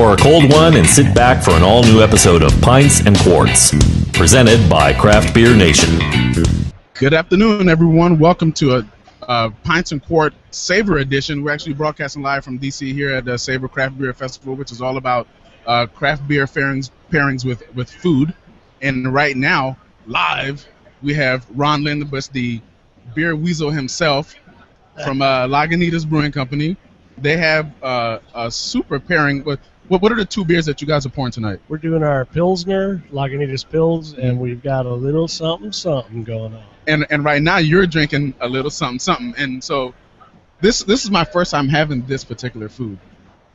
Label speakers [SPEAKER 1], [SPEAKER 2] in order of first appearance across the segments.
[SPEAKER 1] pour a cold one, and sit back for an all-new episode of Pints and Quarts, presented by Craft Beer Nation.
[SPEAKER 2] Good afternoon, everyone. Welcome to a Pints and Quart SAVOR edition. We're actually broadcasting live from D.C. here at the SAVOR Craft Beer Festival, which is all about craft beer pairings with food. And right now, live, we have Ron Lindebus, the beer weasel himself, from Lagunitas Brewing Company. They have a super pairing. What are the two beers that you guys are pouring tonight?
[SPEAKER 3] We're doing our Pilsner, Lagunitas Pils, and we've got a little something going on.
[SPEAKER 2] And right now you're drinking a little something. And so this is my first time having this particular food,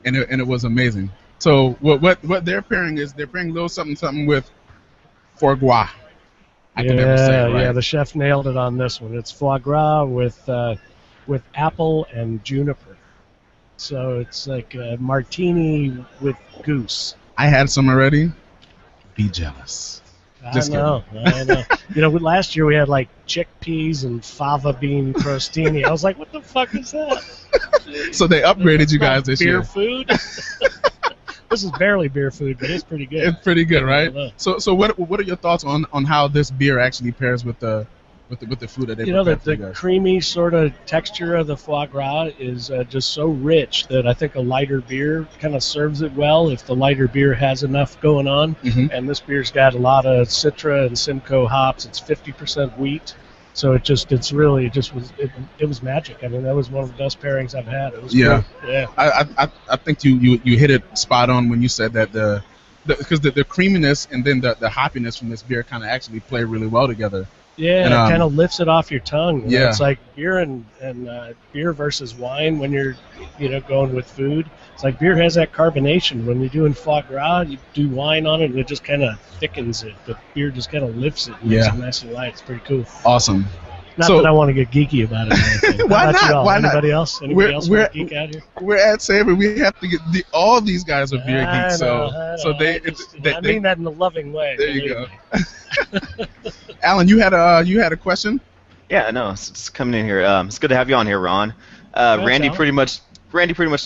[SPEAKER 2] and it was amazing. So what they're pairing is they're pairing a little something with foie gras. I can never say it right.
[SPEAKER 3] Yeah, the chef nailed it on this one. It's foie gras with apple and juniper. So it's like a martini with goose.
[SPEAKER 2] I had some already. Be jealous.
[SPEAKER 3] I know. You know, last year we had like chickpeas and fava bean crostini. I was like, what the fuck is that?
[SPEAKER 2] So they upgraded you guys this year.
[SPEAKER 3] Beer food? This is barely beer food, but it's pretty good.
[SPEAKER 2] It's pretty good, right? So what are your thoughts on how this beer actually pairs with the food that they prepare for you guys?
[SPEAKER 3] The creamy sort of texture of the foie gras is just so rich that I think a lighter beer kind of serves it well if the lighter beer has enough going on. Mm-hmm. And this beer's got a lot of Citra and Simcoe hops. It's 50% wheat, so it was magic. I mean, that was one of the best pairings I've had. It was great. Yeah.
[SPEAKER 2] I think you hit it spot on when you said that because the creaminess and then the hoppiness from this beer kind of actually play really well together.
[SPEAKER 3] Yeah, it kind of lifts it off your tongue.
[SPEAKER 2] Yeah.
[SPEAKER 3] It's like beer and beer versus wine when you're going with food. It's like beer has that carbonation. When you're doing foie gras, you do wine on it, and it just kind of thickens it. But beer just kind of lifts it and makes it nice and light. It's pretty cool.
[SPEAKER 2] Awesome.
[SPEAKER 3] Not that I want to get geeky about it or anything.
[SPEAKER 2] Why not? Why not?
[SPEAKER 3] Anybody else? Anybody else want to geek out here?
[SPEAKER 2] We're at SAVOR. We have to get all these guys are beer geeks.
[SPEAKER 3] I mean that in a loving way.
[SPEAKER 2] There you go. Alan, you had a question?
[SPEAKER 4] Yeah, no, it's coming in here. It's good to have you on here, Ron. Randy pretty much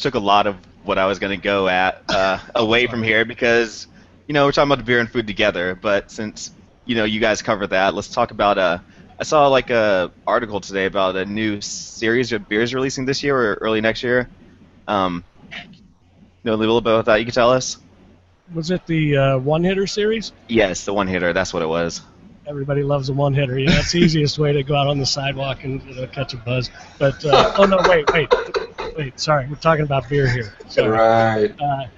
[SPEAKER 4] took a lot of what I was going to go at away from here because we're talking about the beer and food together. But since you guys covered that, let's talk about I saw like a article today about a new series of beers releasing this year or early next year. Know a little bit about that you could tell us?
[SPEAKER 3] Was it the one-hitter series?
[SPEAKER 4] Yes, the one-hitter. That's what it was.
[SPEAKER 3] Everybody loves a one-hitter. It's the easiest way to go out on the sidewalk and catch a buzz. But wait. Sorry, we're talking about beer here. Sorry.
[SPEAKER 5] Right.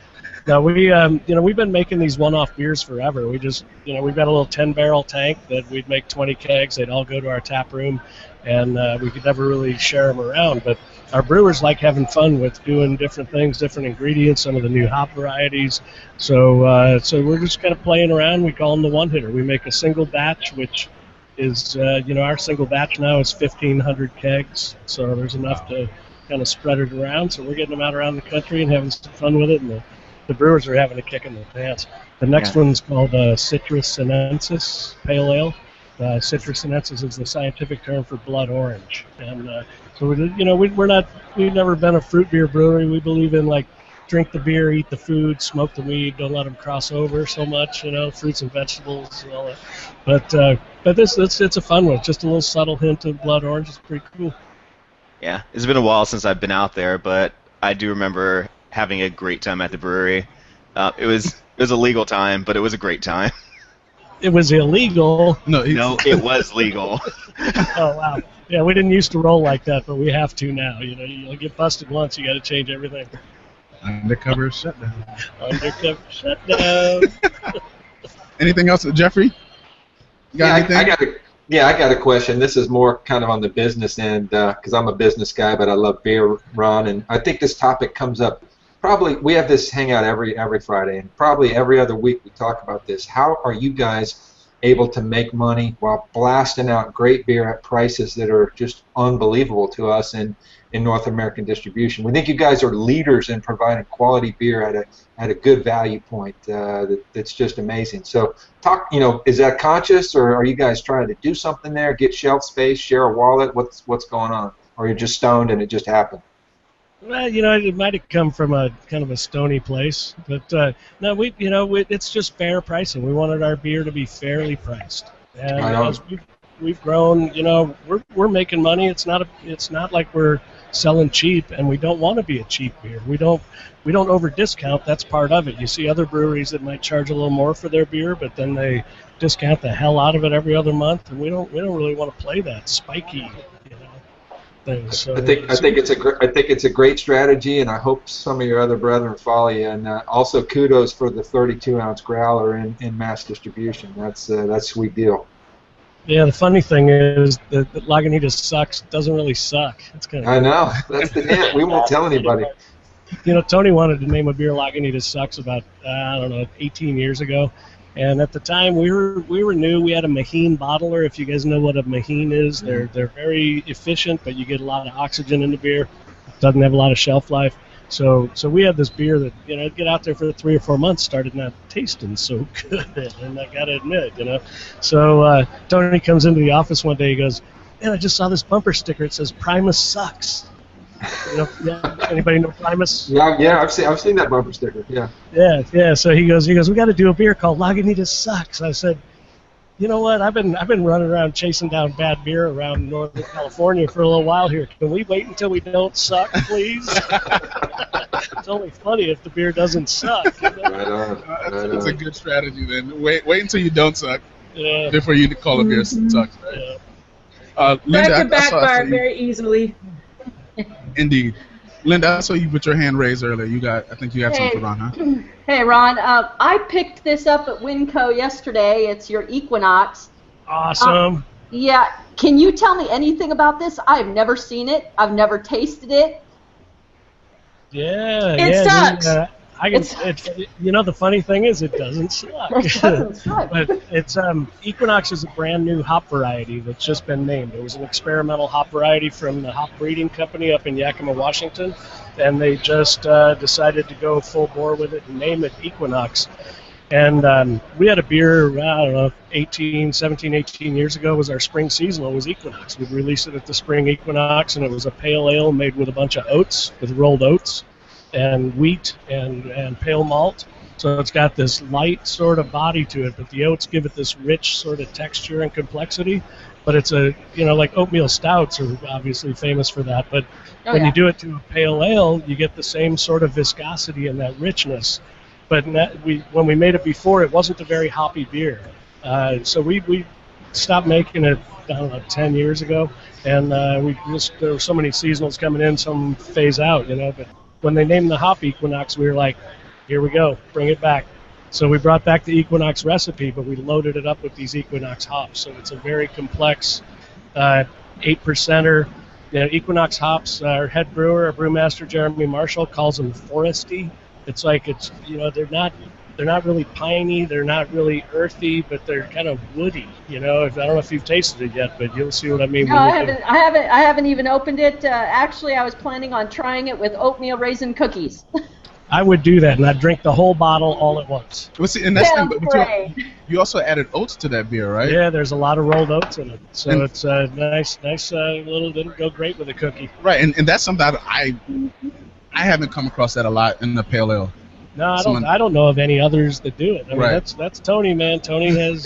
[SPEAKER 3] No, we've been making these one-off beers forever. We just, we've got a little 10-barrel tank that we'd make 20 kegs. They'd all go to our tap room, and we could never really share them around. But our brewers like having fun with doing different things, different ingredients, some of the new hop varieties. So we're just kind of playing around. We call them the one-hitter. We make a single batch, which is, our single batch now is 1,500 kegs. So there's enough to kind of spread it around. So we're getting them out around the country and having some fun with it. And the brewers are having a kick in the pants. The next one's called Citrus Sinensis Pale Ale. Citrus Sinensis is the scientific term for blood orange. And so we've never been a fruit beer brewery. We believe in like drink the beer, eat the food, smoke the weed, don't let them cross over so much. Fruits and vegetables and all that. But it's a fun one. Just a little subtle hint of blood orange. It's pretty cool.
[SPEAKER 4] Yeah, it's been a while since I've been out there, but I do remember having a great time at the brewery. It was a legal time, but it was a great time.
[SPEAKER 3] It was illegal.
[SPEAKER 4] No, it was legal.
[SPEAKER 3] Oh, wow. Yeah, we didn't used to roll like that, but we have to now. You get busted once, you got to change everything.
[SPEAKER 2] Undercover shutdown.
[SPEAKER 3] Undercover shutdown.
[SPEAKER 2] Anything else, Jeffrey? You got anything?
[SPEAKER 5] I got a question. This is more kind of on the business end because I'm a business guy, but I love beer, Ron, and I think this topic comes up. Probably we have this hangout every Friday, and probably every other week we talk about this. How are you guys able to make money while blasting out great beer at prices that are just unbelievable to us in North American distribution? We think you guys are leaders in providing quality beer at a good value point. That's just amazing. So talk, is that conscious, or are you guys trying to do something there, get shelf space, share a wallet? What's going on? Or you're just stoned and it just happened?
[SPEAKER 3] Well, it might have come from a kind of a stony place, but no, it's just fair pricing. We wanted our beer to be fairly priced, and as we've grown, we're making money. It's not like we're selling cheap, and we don't want to be a cheap beer. We don't over discount. That's part of it. You see other breweries that might charge a little more for their beer, but then they discount the hell out of it every other month, and we don't really want to play that spiky thing. So
[SPEAKER 5] I think it's a great strategy, and I hope some of your other brethren follow you. And also kudos for the 32-ounce growler in mass distribution. That's a sweet deal.
[SPEAKER 3] Yeah, the funny thing is that Lagunitas sucks doesn't really suck. It's kind of
[SPEAKER 5] I know. That's the hint. We won't tell anybody.
[SPEAKER 3] Tony wanted to name a beer Lagunitas sucks about 18 years ago, and at the time we were new. We had a Maheen bottler. If you guys know what a Maheen is, they're very efficient, but you get a lot of oxygen in the beer. It doesn't have a lot of shelf life. So we had this beer that it'd get out there for 3 or 4 months, started not tasting so good, and I gotta admit, So Tony comes into the office one day. He goes, "Man, I just saw this bumper sticker. It says Primus sucks." Anybody know Primus?
[SPEAKER 5] Yeah, I've seen that bumper sticker. Yeah.
[SPEAKER 3] Yeah. So he goes, we got to do a beer called Lagunitas Sucks. I said, you know what? I've been running around chasing down bad beer around Northern California for a little while here. Can we wait until we don't suck, please? It's only funny if the beer doesn't suck.
[SPEAKER 5] Right on.
[SPEAKER 2] That's a good strategy then. Wait until you don't suck before you call a beer sucks. Right?
[SPEAKER 6] That
[SPEAKER 2] Linda,
[SPEAKER 6] could backfire very easily.
[SPEAKER 2] Indeed. Linda, I saw you with your hand raised earlier. I think you had something for Ron, huh?
[SPEAKER 7] Hey, Ron. I picked this up at Winco yesterday. It's your Equinox.
[SPEAKER 3] Awesome.
[SPEAKER 7] Yeah. Can you tell me anything about this? I've never seen it. I've never tasted it.
[SPEAKER 3] Yeah.
[SPEAKER 7] It sucks.
[SPEAKER 3] The funny thing is it doesn't suck.
[SPEAKER 7] It doesn't suck.
[SPEAKER 3] But it's Equinox is a brand new hop variety that's just been named. It was an experimental hop variety from the hop breeding company up in Yakima, Washington, and they just decided to go full bore with it and name it Equinox. And we had a beer, 17, 18 years ago was our spring seasonal, was Equinox. We released it at the spring Equinox, and it was a pale ale made with a bunch of oats, with rolled oats and wheat and pale malt. So it's got this light sort of body to it, but the oats give it this rich sort of texture and complexity. But it's like oatmeal stouts are obviously famous for that. But when you do it to a pale ale, you get the same sort of viscosity and that richness. But when we made it before, it wasn't a very hoppy beer. So we stopped making it, 10 years ago. And there were so many seasonals coming in, some phase out, But when they named the hop Equinox, we were like, here we go, bring it back. So we brought back the Equinox recipe, but we loaded it up with these Equinox hops. So it's a very complex 8%er. Equinox hops, our head brewer, our brewmaster, Jeremy Marshall, calls them foresty. It's like they're not really piney, they're not really earthy, but they're kind of woody. I don't know if you've tasted it yet, but you'll see what I mean.
[SPEAKER 7] No, I haven't even opened it. Actually, I was planning on trying it with oatmeal raisin cookies.
[SPEAKER 3] I would do that, and I'd drink the whole bottle all at once.
[SPEAKER 2] Well, see, and that's but you also added oats to that beer, right?
[SPEAKER 3] Yeah, there's a lot of rolled oats in it, so it's a nice little. It'll go great with a cookie.
[SPEAKER 2] Right, and that's something that I haven't come across that a lot in the pale ale.
[SPEAKER 3] No, I don't know of any others that do it. I mean,
[SPEAKER 2] right.
[SPEAKER 3] That's Tony, man. Tony he's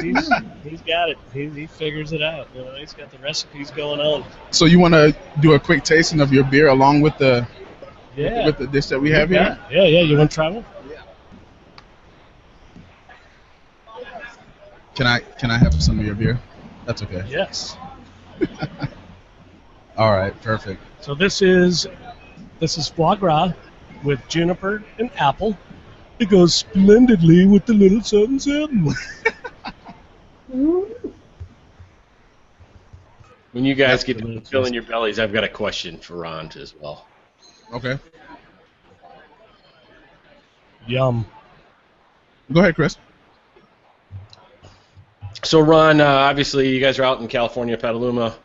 [SPEAKER 3] got it. He figures it out. He's got the recipes going on.
[SPEAKER 2] So you want to do a quick tasting of your beer along with the with the dish that we have here?
[SPEAKER 3] Yeah. You want to try one?
[SPEAKER 2] Yeah. Can I have some of your beer? That's okay.
[SPEAKER 3] Yes.
[SPEAKER 2] All right, perfect.
[SPEAKER 3] So this is foie gras with juniper and apple. It goes splendidly with the little something something.
[SPEAKER 8] When you guys get to filling your bellies, I've got a question for Ron as well.
[SPEAKER 2] Okay.
[SPEAKER 3] Yum.
[SPEAKER 2] Go ahead, Chris.
[SPEAKER 8] So, Ron, obviously you guys are out in California, Petaluma,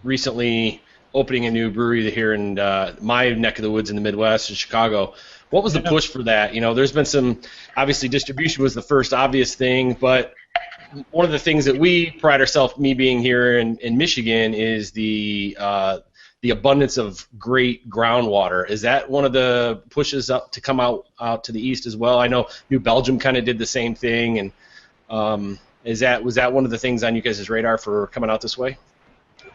[SPEAKER 8] recently opening a new brewery here in my neck of the woods in the Midwest, in Chicago. What was the push for that? There's been some, obviously distribution was the first obvious thing, but one of the things that we pride ourselves, me being here in Michigan, is the the abundance of great groundwater. Is that one of the pushes up to come out to the east as well? I know New Belgium kind of did the same thing, and was that one of the things on you guys' radar for coming out this way?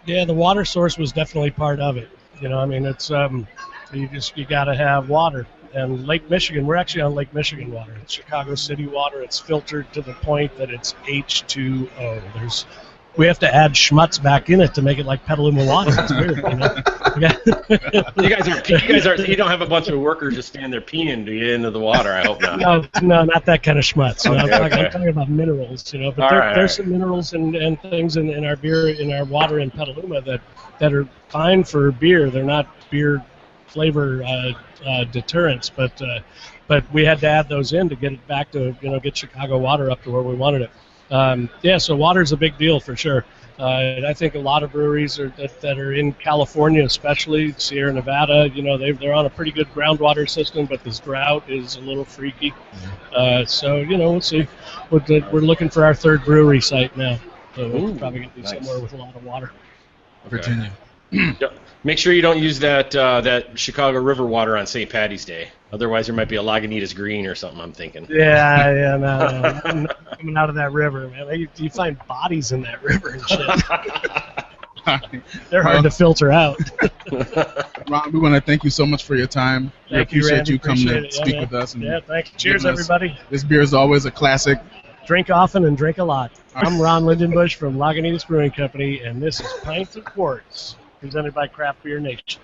[SPEAKER 3] Yeah, the water source was definitely part of it. I mean, it's you got to have water. And Lake Michigan, we're actually on Lake Michigan water. It's Chicago City water. It's filtered to the point that it's H2O. We have to add schmutz back in it to make it like Petaluma water. It's weird,
[SPEAKER 8] You don't have a bunch of workers just stand there peeing to get into the water. I hope not.
[SPEAKER 3] No, not that kind of schmutz.
[SPEAKER 8] Okay,
[SPEAKER 3] I'm talking about minerals. But there's some minerals and things in our beer, in our water in Petaluma that are fine for beer. They're not beer flavor deterrents, but we had to add those in to get it back to get Chicago water up to where we wanted it. So water's a big deal for sure. I think a lot of breweries that are in California, especially Sierra Nevada, they're on a pretty good groundwater system, but this drought is a little freaky. We'll see. We're looking for our third brewery site now, so we're probably going to do somewhere with a lot of water.
[SPEAKER 8] Okay.
[SPEAKER 2] Virginia.
[SPEAKER 8] Make sure you don't use that Chicago River water on St. Patty's Day. Otherwise, there might be a Lagunitas green or something, I'm thinking.
[SPEAKER 3] Yeah, no. I'm not coming out of that river, man. You find bodies in that river and shit. They're hard to filter out.
[SPEAKER 2] Ron, we want to thank you so much for your time. We appreciate you coming to speak with us.
[SPEAKER 3] Yeah, thank you. Cheers, everybody.
[SPEAKER 2] This beer is always a classic.
[SPEAKER 3] Drink often and drink a lot. I'm Ron Lindenbush from Lagunitas Brewing Company, and this is Pints and Quarts, presented by Craft Beer Nation.